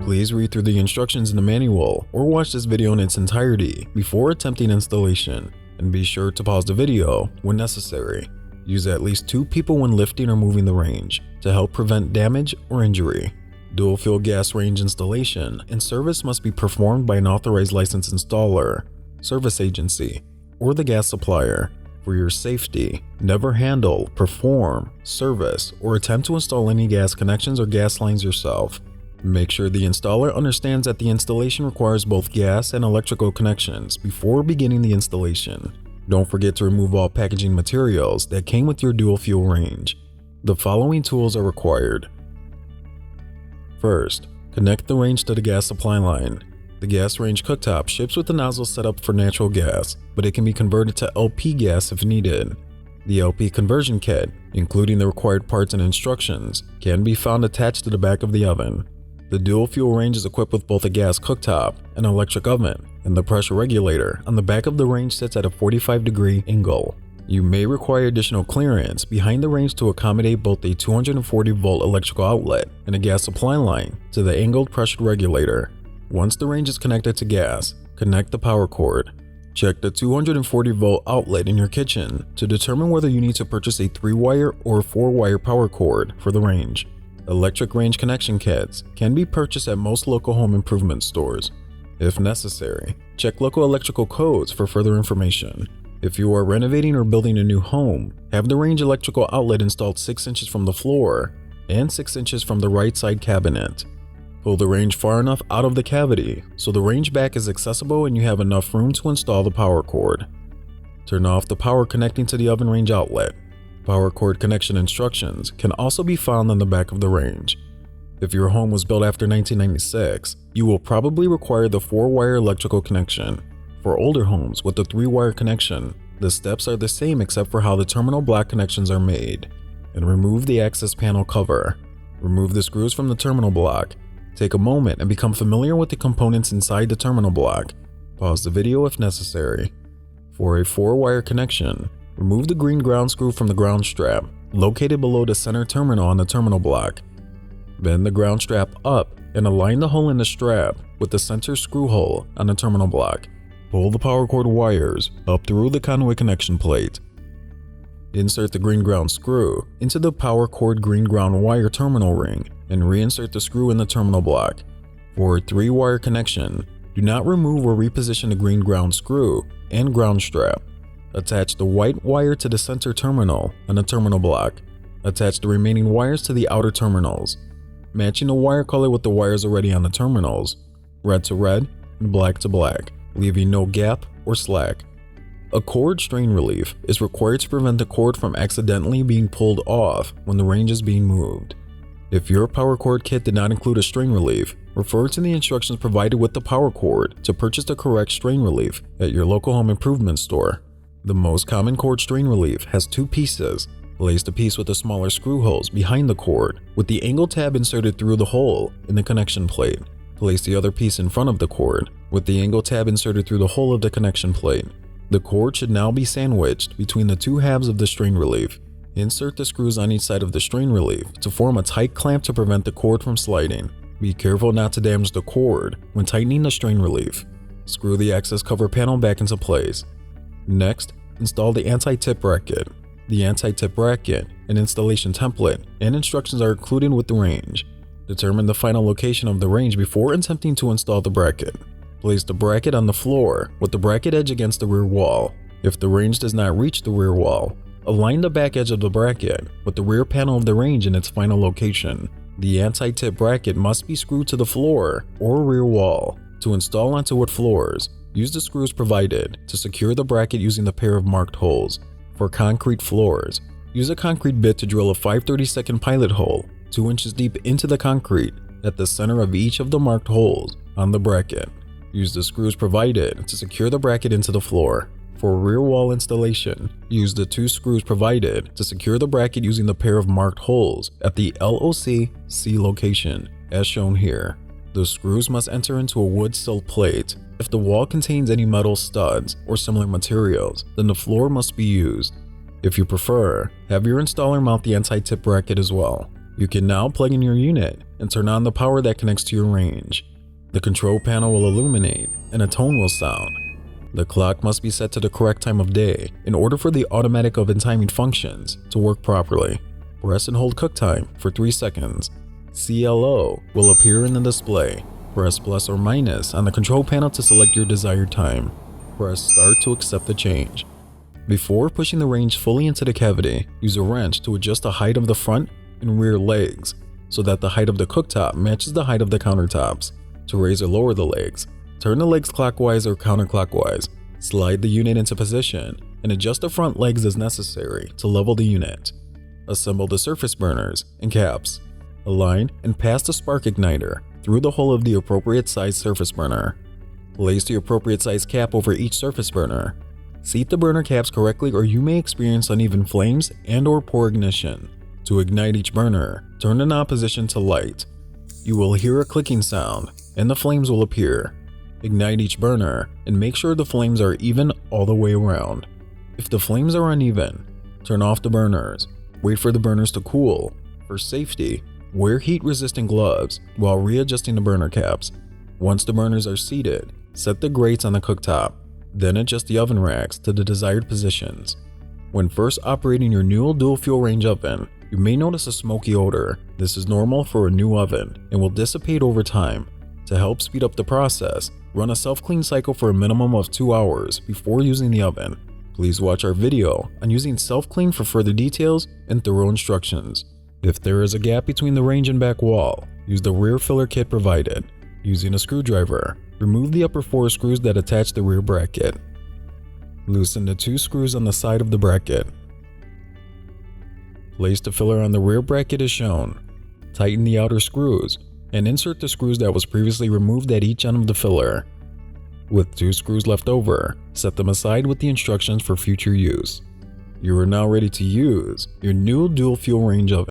Please read through the instructions in the manual or watch this video in its entirety before attempting installation, and be sure to pause the video when necessary. Use at least 2 people when lifting or moving the range to help prevent damage or injury. Dual fuel gas range installation and service must be performed by an authorized licensed installer, service agency, or the gas supplier. For your safety, never handle, perform, service, or attempt to install any gas connections or gas lines yourself. Make sure the installer understands that the installation requires both gas and electrical connections before beginning the installation. Don't forget to remove all packaging materials that came with your dual fuel range. The following tools are required. First, connect the range to the gas supply line. The gas range cooktop ships with the nozzle set up for natural gas, but it can be converted to LP gas if needed. The LP conversion kit, including the required parts and instructions, can be found attached to the back of the oven. The dual fuel range is equipped with both a gas cooktop, an electric oven, and the pressure regulator on the back of the range sits at a 45-degree angle. You may require additional clearance behind the range to accommodate both a 240-volt electrical outlet and a gas supply line to the angled pressure regulator. Once the range is connected to gas, connect the power cord. Check the 240-volt outlet in your kitchen to determine whether you need to purchase a 3-wire or 4-wire power cord for the range. Electric range connection kits can be purchased at most local home improvement stores. If necessary, check local electrical codes for further information. If you are renovating or building a new home, have the range electrical outlet installed 6 inches from the floor and 6 inches from the right side cabinet. Pull the range far enough out of the cavity so the range back is accessible and you have enough room to install the power cord. Turn off the power connecting to the oven range outlet. Power cord connection instructions can also be found on the back of the range. If your home was built after 1996, you will probably require the 4-wire electrical connection. For older homes with the 3-wire connection, the steps are the same except for how the terminal block connections are made. And remove the access panel cover. Remove the screws from the terminal block. Take a moment and become familiar with the components inside the terminal block. Pause the video if necessary. For a 4-wire connection, remove the green ground screw from the ground strap, located below the center terminal on the terminal block. Bend the ground strap up and align the hole in the strap with the center screw hole on the terminal block. Pull the power cord wires up through the conduit connection plate. Insert the green ground screw into the power cord green ground wire terminal ring and reinsert the screw in the terminal block. For a 3-wire connection, do not remove or reposition the green ground screw and ground strap. Attach the white wire to the center terminal on the terminal block. Attach the remaining wires to the outer terminals, matching the wire color with the wires already on the terminals, red to red and black to black, leaving no gap or slack. A cord strain relief is required to prevent the cord from accidentally being pulled off when the range is being moved. If your power cord kit did not include a strain relief, refer to the instructions provided with the power cord to purchase the correct strain relief at your local home improvement store. The most common cord strain relief has 2 pieces. Place the piece with the smaller screw holes behind the cord with the angle tab inserted through the hole in the connection plate. Place the other piece in front of the cord with the angle tab inserted through the hole of the connection plate. The cord should now be sandwiched between the 2 halves of the strain relief. Insert the screws on each side of the strain relief to form a tight clamp to prevent the cord from sliding. Be careful not to damage the cord when tightening the strain relief. Screw the access cover panel back into place. Next, install the anti-tip bracket. The anti-tip bracket, an installation template, and instructions are included with the range. Determine the final location of the range before attempting to install the bracket. Place the bracket on the floor with the bracket edge against the rear wall. If the range does not reach the rear wall, align the back edge of the bracket with the rear panel of the range in its final location. The anti-tip bracket must be screwed to the floor or rear wall. To install onto wood floors, use the screws provided to secure the bracket using the pair of marked holes. For concrete floors, use a concrete bit to drill a 5/32 pilot hole 2 inches deep into the concrete at the center of each of the marked holes on the bracket. Use the screws provided to secure the bracket into the floor. For rear wall installation, use the 2 screws provided to secure the bracket using the pair of marked holes at the LOC-C location, as shown here. The screws must enter into a wood sill plate. If the wall contains any metal studs or similar materials, then the floor must be used. If you prefer, have your installer mount the anti-tip bracket as well. You can now plug in your unit and turn on the power that connects to your range. The control panel will illuminate and a tone will sound. The clock must be set to the correct time of day in order for the automatic oven timing functions to work properly. Press and hold cook time for 3 seconds. CLO will appear in the display. Press plus or minus on the control panel to select your desired time. Press start to accept the change. Before pushing the range fully into the cavity, use a wrench to adjust the height of the front and rear legs so that the height of the cooktop matches the height of the countertops. To raise or lower the legs, turn the legs clockwise or counterclockwise. Slide the unit into position and adjust the front legs as necessary to level the unit. Assemble the surface burners and caps. Align and pass the spark igniter through the hole of the appropriate size surface burner. Place the appropriate size cap over each surface burner. Seat the burner caps correctly or you may experience uneven flames and/or poor ignition. To ignite each burner, turn the knob position to light. You will hear a clicking sound and the flames will appear. Ignite each burner and make sure the flames are even all the way around. If the flames are uneven, turn off the burners. Wait for the burners to cool. For safety, wear heat-resistant gloves while readjusting the burner caps. Once the burners are seated, set the grates on the cooktop. Then adjust the oven racks to the desired positions. When first operating your new dual-fuel range oven, you may notice a smoky odor. This is normal for a new oven and will dissipate over time. To help speed up the process, run a self-clean cycle for a minimum of 2 hours before using the oven. Please watch our video on using self-clean for further details and thorough instructions. If there is a gap between the range and back wall, use the rear filler kit provided. Using a screwdriver, remove the upper 4 screws that attach the rear bracket. Loosen the 2 screws on the side of the bracket. Place the filler on the rear bracket as shown. Tighten the outer screws and insert the screws that was previously removed at each end of the filler. With 2 screws left over, set them aside with the instructions for future use. You are now ready to use your new dual fuel range oven.